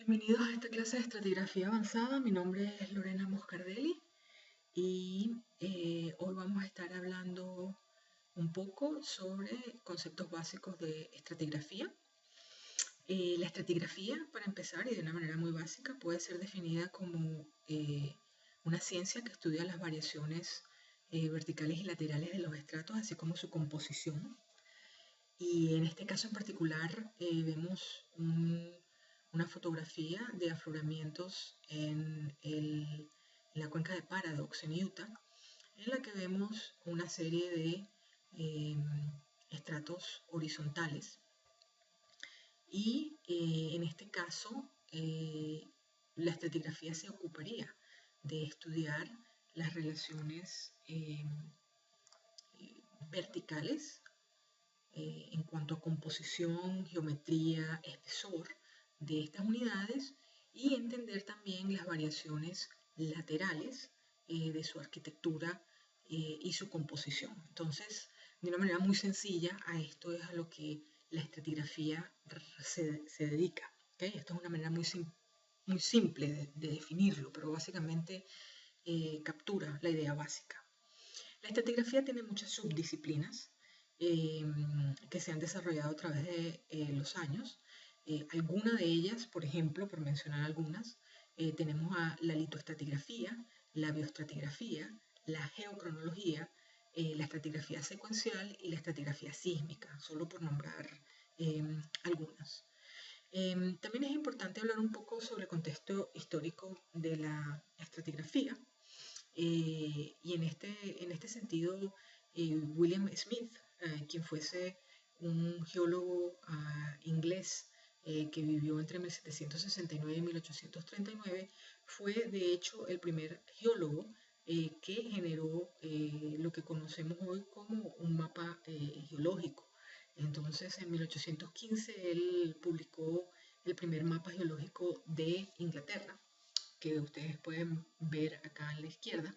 Bienvenidos a esta clase de estratigrafía avanzada. Mi nombre es Lorena Moscardelli y hoy vamos a estar hablando un poco sobre conceptos básicos de estratigrafía. La estratigrafía, para empezar, y de una manera muy básica, puede ser definida como una ciencia que estudia las variaciones verticales y laterales de los estratos, así como su composición. Y en este caso en particular vemos una fotografía de afloramientos en la cuenca de Paradox en Utah, en la que vemos una serie de eh, estratos horizontales. Y en este caso la estratigrafía se ocuparía de estudiar las relaciones verticales en cuanto a composición, geometría, espesor de estas unidades y entender también las variaciones laterales de su arquitectura y su composición. Entonces, de una manera muy sencilla, a esto es a lo que la estratigrafía se dedica. ¿Okay? Esto es una manera muy simple de definirlo, pero básicamente captura la idea básica. La estratigrafía tiene muchas subdisciplinas eh, que se han desarrollado a través de los años. Algunas de ellas, por ejemplo, por mencionar algunas, tenemos a la litoestratigrafía, la bioestratigrafía, la geocronología, la estratigrafía secuencial y la estratigrafía sísmica, solo por nombrar eh, algunas. También es importante hablar un poco sobre el contexto histórico de la estratigrafía. Y en este sentido, William Smith, quien fuese un geólogo inglés que vivió entre 1769 y 1839, fue de hecho el primer geólogo que generó lo que conocemos hoy como un mapa geológico. Entonces, en 1815 él publicó el primer mapa geológico de Inglaterra, que ustedes pueden ver acá en la izquierda.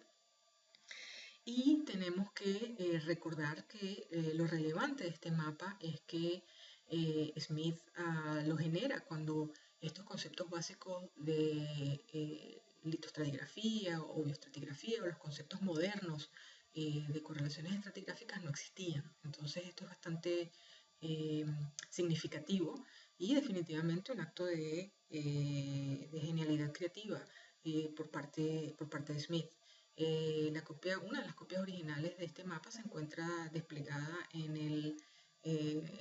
Y tenemos que recordar que lo relevante de este mapa es que Smith lo genera cuando estos conceptos básicos de litoestratigrafía o bioestratigrafía o los conceptos modernos de correlaciones estratigráficas no existían. Entonces esto es bastante significativo y definitivamente un acto de genialidad creativa por parte de Smith. Una de las copias originales de este mapa se encuentra desplegada en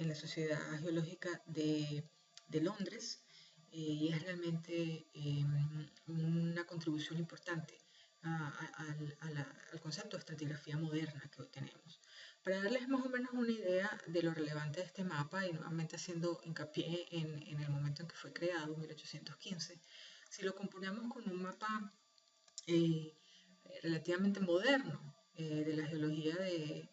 la Sociedad Geológica de Londres y es realmente una contribución importante al concepto de estratigrafía moderna que hoy tenemos. Para darles más o menos una idea de lo relevante de este mapa y nuevamente haciendo hincapié en el momento en que fue creado, 1815, si lo componemos con un mapa eh, relativamente moderno de la geología de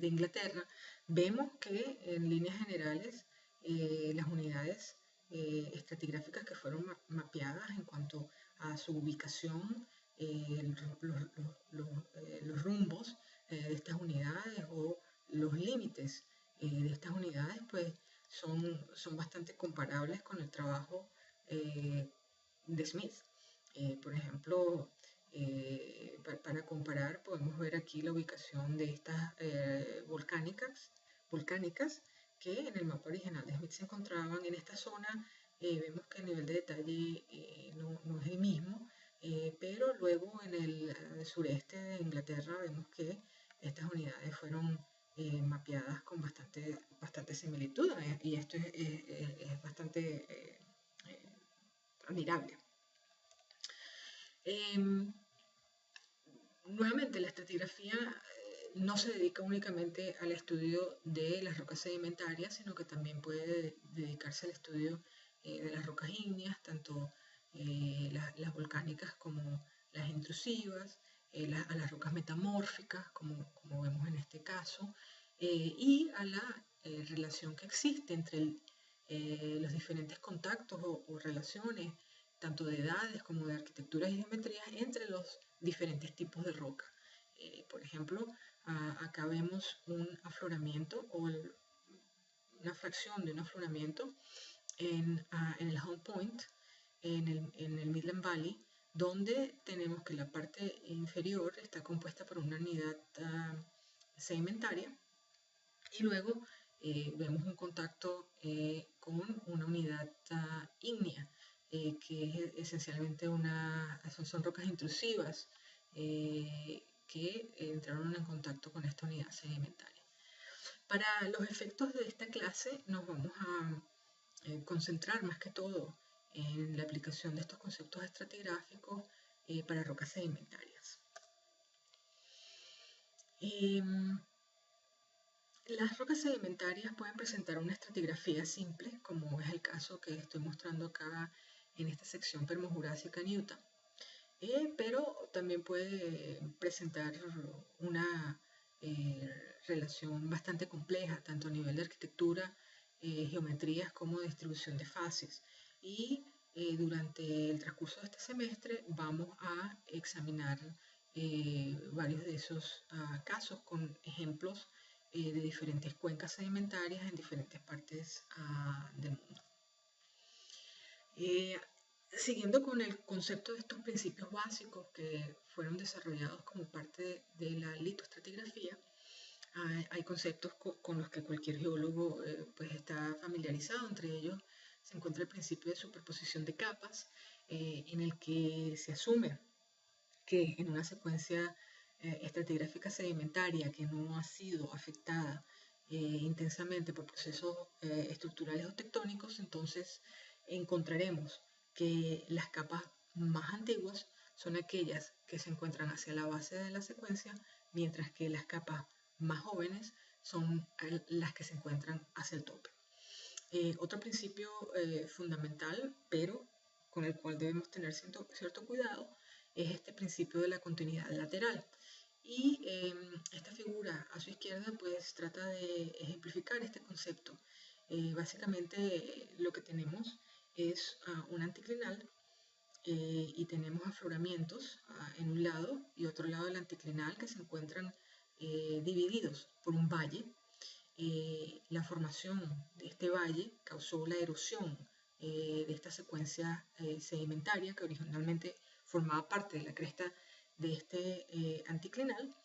Inglaterra, vemos que en líneas generales las unidades estratigráficas que fueron mapeadas en cuanto a su ubicación, los rumbos de estas unidades o los límites de estas unidades, pues son bastante comparables con el trabajo de Smith. Por ejemplo, para comparar, podemos ver aquí la ubicación de estas volcánicas que en el mapa original de Smith se encontraban en esta zona. Vemos que el nivel de detalle no es el mismo, pero luego en el sureste de Inglaterra vemos que estas unidades fueron mapeadas con bastante similitud y esto es bastante admirable. Nuevamente, la estratigrafía no se dedica únicamente al estudio de las rocas sedimentarias, sino que también puede dedicarse al estudio de las rocas ígneas, tanto las volcánicas como las intrusivas, a las rocas metamórficas, como vemos en este caso, y a la relación que existe entre los diferentes contactos o relaciones tanto de edades como de arquitecturas y geometrías entre los diferentes tipos de roca. Por ejemplo, acá vemos un afloramiento o una fracción de un afloramiento en el home point, en el Midland Valley, donde tenemos que la parte inferior está compuesta por una unidad sedimentaria y luego vemos un contacto con una unidad ígnea, que es esencialmente son rocas intrusivas que entraron en contacto con esta unidad sedimentaria. Para los efectos de esta clase nos vamos a concentrar más que todo en la aplicación de estos conceptos estratigráficos para rocas sedimentarias. Las rocas sedimentarias pueden presentar una estratigrafía simple, como es el caso que estoy mostrando acá en esta sección permojurásica en Utah, pero también puede presentar una relación bastante compleja, tanto a nivel de arquitectura, geometrías como de distribución de fases. Y durante el transcurso de este semestre vamos a examinar varios de esos casos con ejemplos de diferentes cuencas sedimentarias en diferentes partes del mundo. Siguiendo con el concepto de estos principios básicos que fueron desarrollados como parte de la litoestratigrafía, hay conceptos con los que cualquier geólogo pues está familiarizado. Entre ellos se encuentra el principio de superposición de capas, en el que se asume que en una secuencia estratigráfica sedimentaria que no ha sido afectada intensamente por procesos estructurales o tectónicos, entonces encontraremos que las capas más antiguas son aquellas que se encuentran hacia la base de la secuencia, mientras que las capas más jóvenes son las que se encuentran hacia el tope. Otro principio fundamental, pero con el cual debemos tener cierto cuidado, es este principio de la continuidad lateral. Y esta figura a su izquierda pues trata de ejemplificar este concepto. Básicamente lo que tenemos es un anticlinal y tenemos afloramientos en un lado y otro lado del anticlinal que se encuentran divididos por un valle. La formación de este valle causó la erosión de esta secuencia sedimentaria que originalmente formaba parte de la cresta de este anticlinal.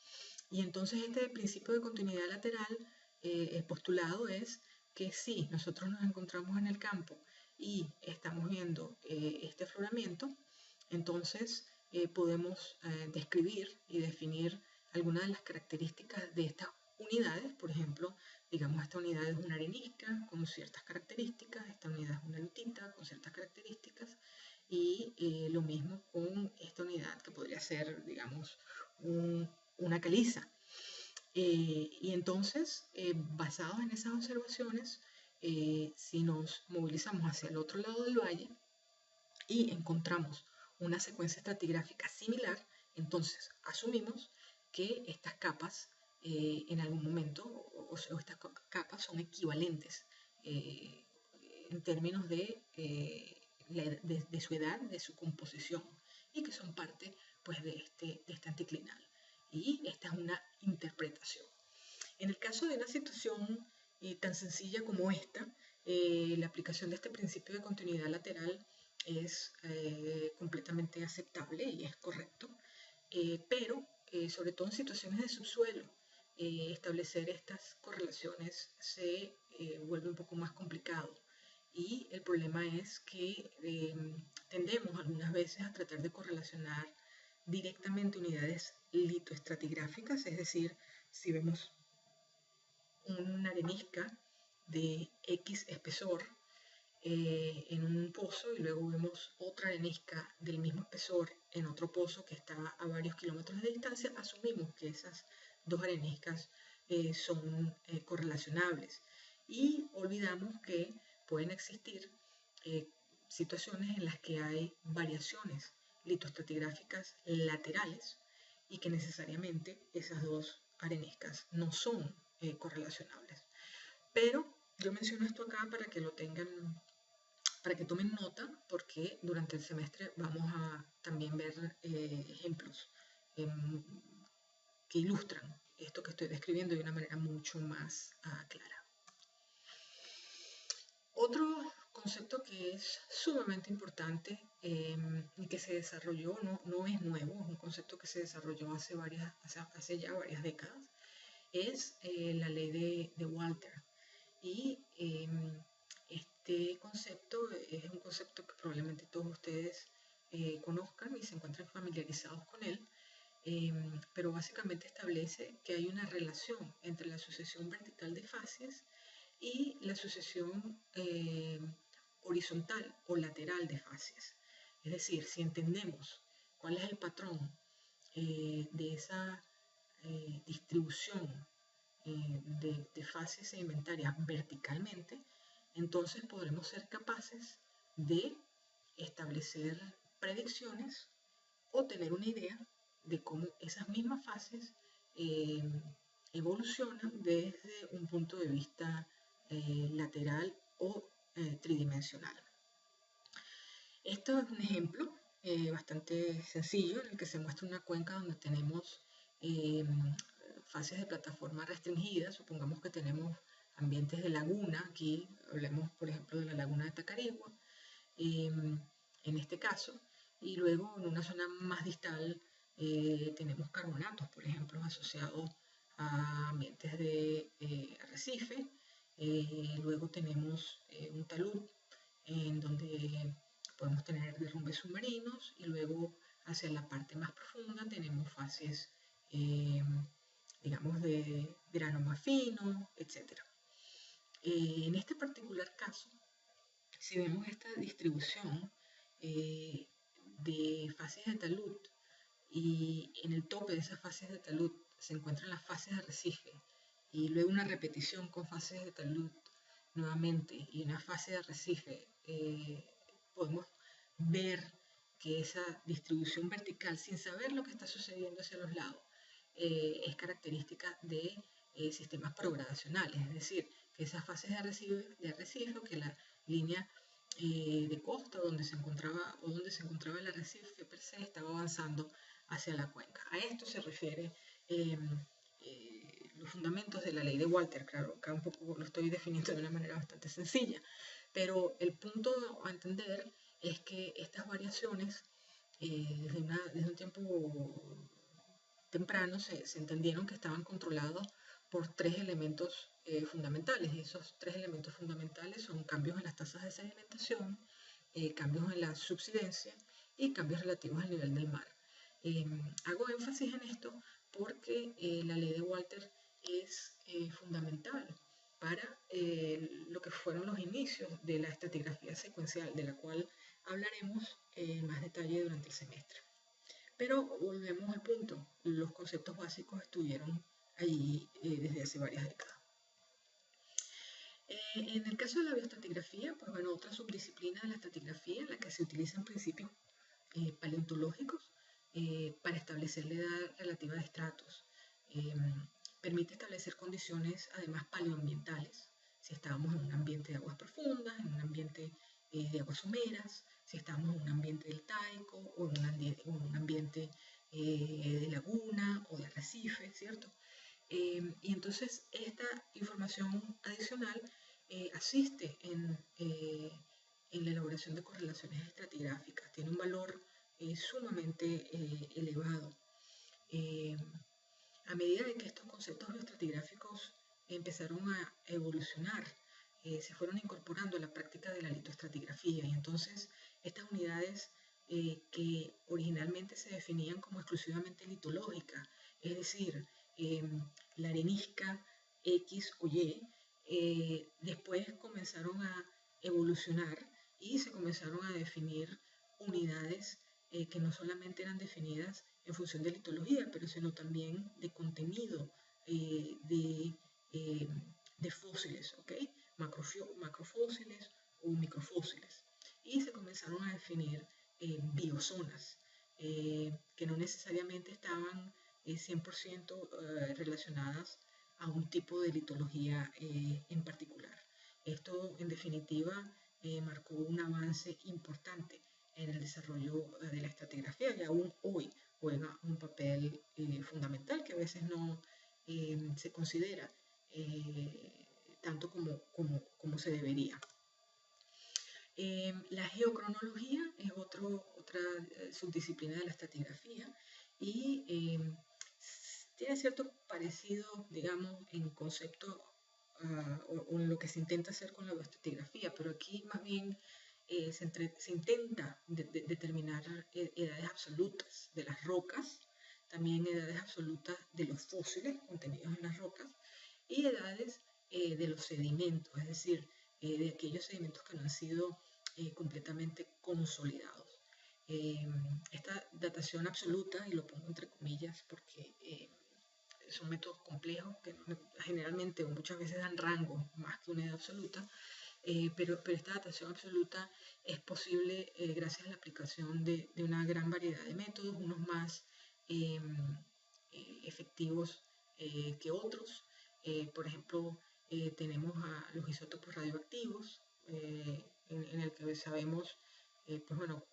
Y entonces este principio de continuidad lateral, el postulado es que si nosotros nos encontramos en el campo y estamos viendo este afloramiento, entonces podemos describir y definir algunas de las características de estas unidades. Por ejemplo, digamos, esta unidad es una arenisca con ciertas características, esta unidad es una lutita con ciertas características, y lo mismo con esta unidad que podría ser, digamos, una caliza. Y entonces, basados en esas observaciones, si nos movilizamos hacia el otro lado del valle y encontramos una secuencia estratigráfica similar, entonces asumimos que estas capas en algún momento, o estas capas son equivalentes en términos de su edad, de su composición, y que son parte pues, de este anticlinal. Y esta es una interpretación. En el caso de una situación tan sencilla como esta, la aplicación de este principio de continuidad lateral es completamente aceptable y es correcto, pero sobre todo en situaciones de subsuelo, establecer estas correlaciones se vuelve un poco más complicado. Y el problema es que tendemos algunas veces a tratar de correlacionar directamente unidades litoestratigráficas, es decir, si vemos una arenisca de X espesor en un pozo y luego vemos otra arenisca del mismo espesor en otro pozo que está a varios kilómetros de distancia, asumimos que esas dos areniscas son correlacionables y olvidamos que pueden existir situaciones en las que hay variaciones litoestratigráficas laterales y que necesariamente esas dos areniscas no son correlacionables. Pero yo menciono esto acá para que lo tengan, para que tomen nota, porque durante el semestre vamos a también ver ejemplos que ilustran esto que estoy describiendo de una manera mucho más clara. Otro concepto que es sumamente importante y que se desarrolló, no es nuevo, es un concepto que se desarrolló hace ya varias décadas, es la ley de Walter. Y este concepto es un concepto que probablemente todos ustedes conozcan y se encuentren familiarizados con él, pero básicamente establece que hay una relación entre la sucesión vertical de fases y la sucesión horizontal o lateral de fases. Es decir, si entendemos cuál es el patrón de esa distribución de fases sedimentarias verticalmente, entonces podremos ser capaces de establecer predicciones o tener una idea de cómo esas mismas fases eh, evolucionan desde un punto de vista lateral o tridimensional. Esto es un ejemplo bastante sencillo en el que se muestra una cuenca donde tenemos fases de plataforma restringidas. Supongamos que tenemos ambientes de laguna, aquí hablemos por ejemplo de la laguna de Tacarigua, en este caso, y luego en una zona más distal tenemos carbonatos, por ejemplo, asociados a ambientes de arrecife. Luego tenemos un talud en donde podemos tener derrumbes submarinos y luego hacia la parte más profunda tenemos fases, digamos, de grano más fino, etc. En este particular caso, si vemos esta distribución de fases de talud y en el tope de esas fases de talud se encuentran las fases de arrecife y luego una repetición con fases de talud nuevamente y una fase de arrecife, podemos ver que esa distribución vertical, sin saber lo que está sucediendo hacia los lados, es característica de sistemas progradacionales, es decir, que esas fases de arrecife o que la línea de costa donde se encontraba el arrecife per se estaba avanzando hacia la cuenca. A esto se refiere los fundamentos de la ley de Walter. Claro, acá un poco lo estoy definiendo de una manera bastante sencilla, pero el punto a entender es que estas variaciones desde un tiempo temprano se entendieron que estaban controlados por tres elementos fundamentales. Y esos tres elementos fundamentales son cambios en las tasas de sedimentación, cambios en la subsidencia y cambios relativos al nivel del mar. Hago énfasis en esto porque la ley de Walter es fundamental para lo que fueron los inicios de la estratigrafía secuencial, de la cual hablaremos en más detalle durante el semestre. Pero volvemos al punto, los conceptos básicos estuvieron allí desde hace varias décadas. En el caso de la bioestratigrafía, pues bueno, otra subdisciplina de la estratigrafía en la que se utilizan principios paleontológicos para establecer la edad relativa de estratos. Permite establecer condiciones además paleoambientales, si estábamos en un ambiente de aguas profundas, en un ambiente de aguas someras, si estamos en un ambiente deltaico o en un ambiente de laguna o de arrecife, ¿cierto? Y entonces esta información adicional asiste en la elaboración de correlaciones estratigráficas, tiene un valor sumamente elevado. A medida de que estos conceptos bioestratigráficos empezaron a evolucionar, se fueron incorporando a la práctica de la litoestratigrafía y entonces estas unidades que originalmente se definían como exclusivamente litológicas, es decir, la arenisca X o Y, después comenzaron a evolucionar y se comenzaron a definir unidades que no solamente eran definidas en función de litología, pero sino también de contenido de fósiles, ¿ok? Macrofósiles o microfósiles. Y se comenzaron a definir biozonas, que no necesariamente estaban 100% relacionadas a un tipo de litología en particular. Esto, en definitiva, marcó un avance importante en el desarrollo de la estratigrafía y aún hoy juega un papel fundamental que a veces no se considera tanto como se debería. La geocronología es otra subdisciplina de la estratigrafía y tiene cierto parecido, digamos, en concepto o en lo que se intenta hacer con la estratigrafía, pero aquí más bien se intenta determinar edades absolutas de las rocas, también edades absolutas de los fósiles contenidos en las rocas y edades de los sedimentos, es decir, de aquellos sedimentos que no han sido completamente consolidados. Esta datación absoluta, y lo pongo entre comillas porque son métodos complejos que generalmente o muchas veces dan rango más que una edad absoluta, pero esta datación absoluta es posible gracias a la aplicación de una gran variedad de métodos, unos más eh, efectivos que otros. Por ejemplo, tenemos a los isótopos radioactivos, en el que sabemos, pues bueno,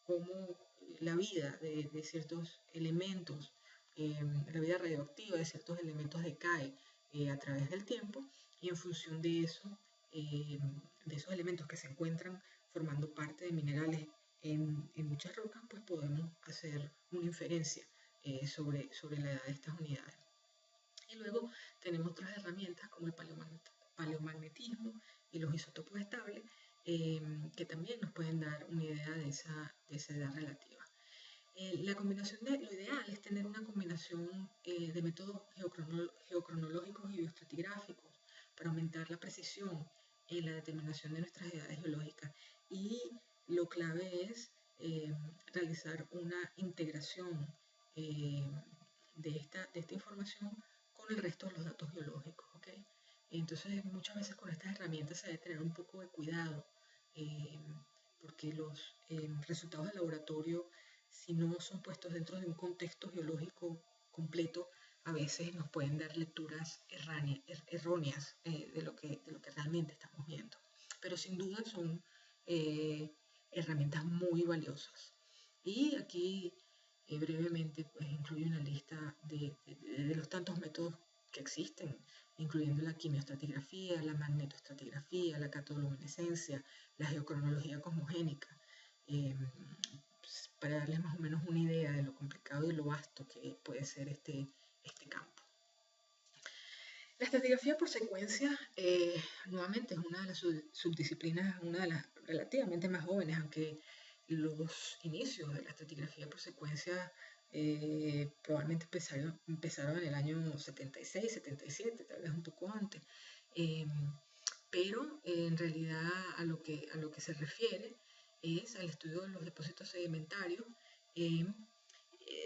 cómo la vida de ciertos elementos, la vida radioactiva de ciertos elementos decae a través del tiempo y en función de esos elementos que se encuentran formando parte de minerales en muchas rocas, pues podemos hacer una inferencia sobre la edad de estas unidades. Y luego tenemos otras herramientas como el paleomagnetismo y los isótopos estables, que también nos pueden dar una idea de esa edad relativa. Lo ideal es tener una combinación de métodos geocronológicos y bioestratigráficos para aumentar la precisión en la determinación de nuestras edades geológicas. Y lo clave es realizar una integración eh, de esta información con el resto de los datos geológicos. ¿Okay? Entonces, muchas veces con estas herramientas se debe tener un poco de cuidado, eh, porque los resultados del laboratorio, si no son puestos dentro de un contexto geológico completo, a veces nos pueden dar lecturas erróneas de lo que realmente estamos viendo. Pero sin duda son herramientas muy valiosas. Y aquí brevemente pues, incluyo una lista de los tantos métodos que existen, incluyendo la quimioestratigrafía, la magnetoestratigrafía, la catoluminescencia, la geocronología cosmogénica, para darles más o menos una idea de lo complicado y lo vasto que puede ser este campo. La estratigrafía por secuencia, nuevamente, es una de las subdisciplinas, una de las relativamente más jóvenes, aunque los inicios de la estratigrafía por secuencia probablemente empezaron en el año 76, 77, tal vez un poco antes. Pero en realidad a lo que se refiere es al estudio de los depósitos sedimentarios,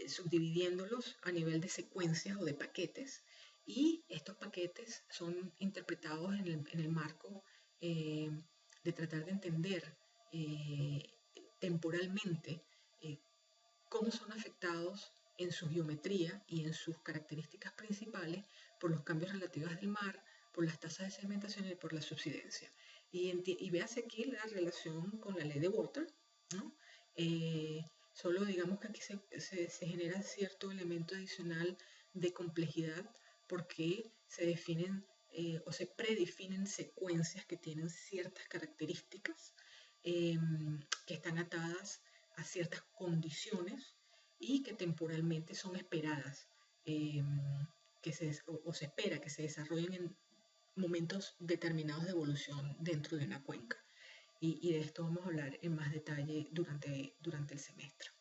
subdividiéndolos a nivel de secuencias o de paquetes, y estos paquetes son interpretados en el marco de tratar de entender temporalmente cómo son afectados en su geometría y en sus características principales por los cambios relativos del mar, por las tasas de sedimentación y por la subsidencia. Y veas aquí la relación con la ley de Water, ¿no? Solo digamos que aquí se genera cierto elemento adicional de complejidad porque se definen o se predefinen secuencias que tienen ciertas características que están atadas a ciertas condiciones y que temporalmente son esperadas, o se espera que se desarrollen en momentos determinados de evolución dentro de una cuenca. Y de esto vamos a hablar en más detalle durante el semestre.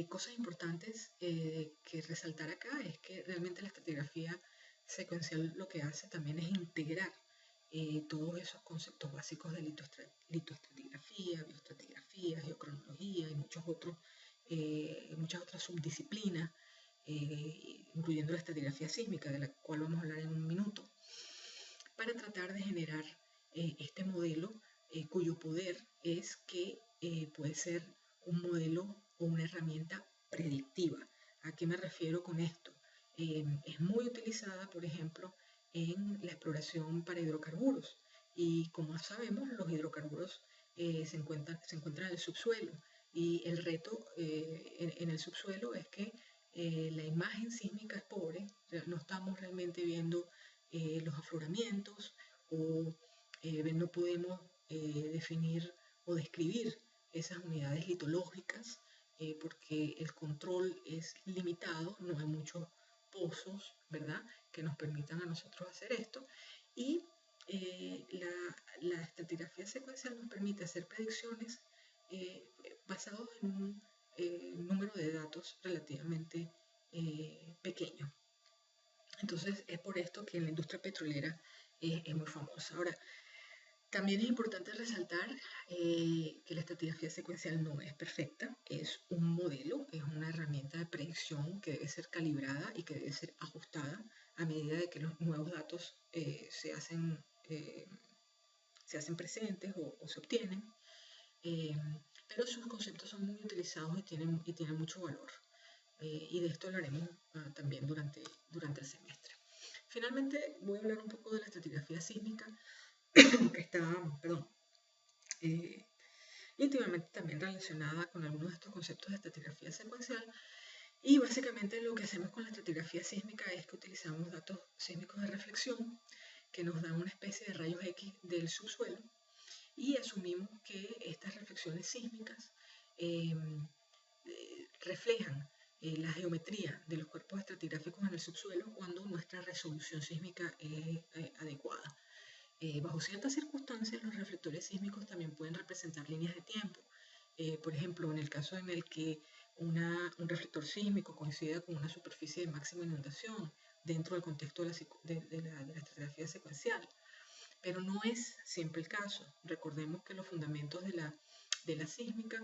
Cosas importantes que resaltar acá es que realmente la estratigrafía secuencial lo que hace también es integrar todos esos conceptos básicos de litoestratigrafía, bioestratigrafía, geocronología y muchas otras subdisciplinas, incluyendo la estratigrafía sísmica, de la cual vamos a hablar en un minuto, para tratar de generar este modelo cuyo poder es que puede ser un modelo o una herramienta predictiva. ¿A qué me refiero con esto? Es muy utilizada, por ejemplo, en la exploración para hidrocarburos. Y como sabemos, los hidrocarburos se encuentran en el subsuelo. Y el reto en el subsuelo es que la imagen sísmica es pobre, o sea, no estamos realmente viendo los afloramientos o no podemos definir o describir esas unidades litológicas, porque el control es limitado, no hay muchos pozos, ¿verdad?, que nos permitan a nosotros hacer esto. Y la estratigrafía secuencial nos permite hacer predicciones basados en un número de datos relativamente pequeño. Entonces es por esto que en la industria petrolera es muy famosa. Ahora, también es importante resaltar que la estratigrafía secuencial no es perfecta, es un modelo, es una herramienta de predicción que debe ser calibrada y que debe ser ajustada a medida de que los nuevos datos se hacen presentes o se obtienen, pero sus conceptos son muy utilizados y tienen mucho valor. Y de esto hablaremos también durante el semestre. Finalmente voy a hablar un poco de la estratigrafía sísmica, que está, perdón, íntimamente también relacionada con algunos de estos conceptos de estratigrafía secuencial. Y básicamente lo que hacemos con la estratigrafía sísmica es que utilizamos datos sísmicos de reflexión que nos dan una especie de rayos X del subsuelo y asumimos que estas reflexiones sísmicas reflejan la geometría de los cuerpos estratigráficos en el subsuelo cuando nuestra resolución sísmica es adecuada. Bajo ciertas circunstancias, los reflectores sísmicos también pueden representar líneas de tiempo. Por ejemplo, en el caso en el que un reflector sísmico coincida con una superficie de máxima inundación dentro del contexto de la estratigrafía secuencial. Pero no es siempre el caso. Recordemos que los fundamentos de la sísmica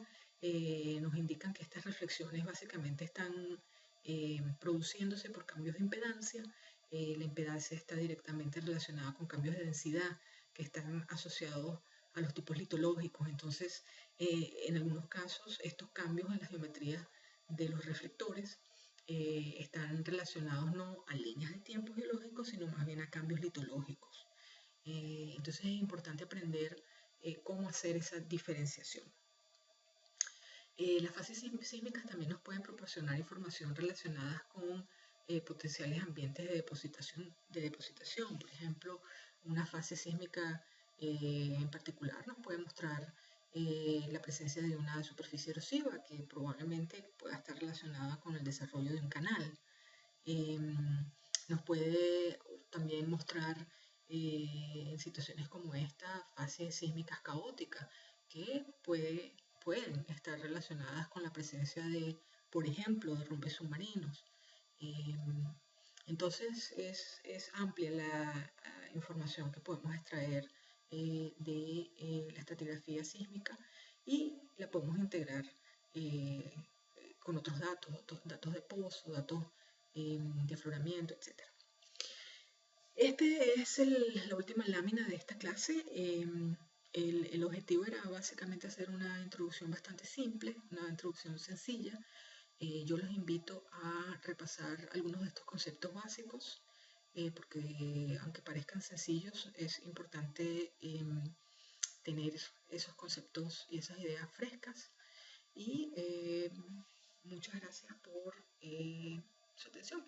nos indican que estas reflexiones básicamente están produciéndose por cambios de impedancia. La impedancia está directamente relacionada con cambios de densidad que están asociados a los tipos litológicos. Entonces, en algunos casos, estos cambios en las geometrías de los reflectores están relacionados no a líneas de tiempo geológicos, sino más bien a cambios litológicos. Entonces es importante aprender cómo hacer esa diferenciación. Las fases sísmicas también nos pueden proporcionar información relacionada con potenciales ambientes de depositación. Por ejemplo, una fase sísmica en particular nos puede mostrar la presencia de una superficie erosiva que probablemente pueda estar relacionada con el desarrollo de un canal. Nos puede también mostrar en situaciones como esta fases sísmicas caóticas que pueden estar relacionadas con la presencia de, por ejemplo, derrumbes submarinos. Entonces es amplia la información que podemos extraer de la estratigrafía sísmica y la podemos integrar con otros datos de pozo, datos de afloramiento, etc. Esta es la última lámina de esta clase. El objetivo era básicamente hacer una introducción bastante simple, una introducción sencilla. Yo los invito a repasar algunos de estos conceptos básicos, porque aunque parezcan sencillos, es importante tener esos conceptos y esas ideas frescas. Y muchas gracias por su atención.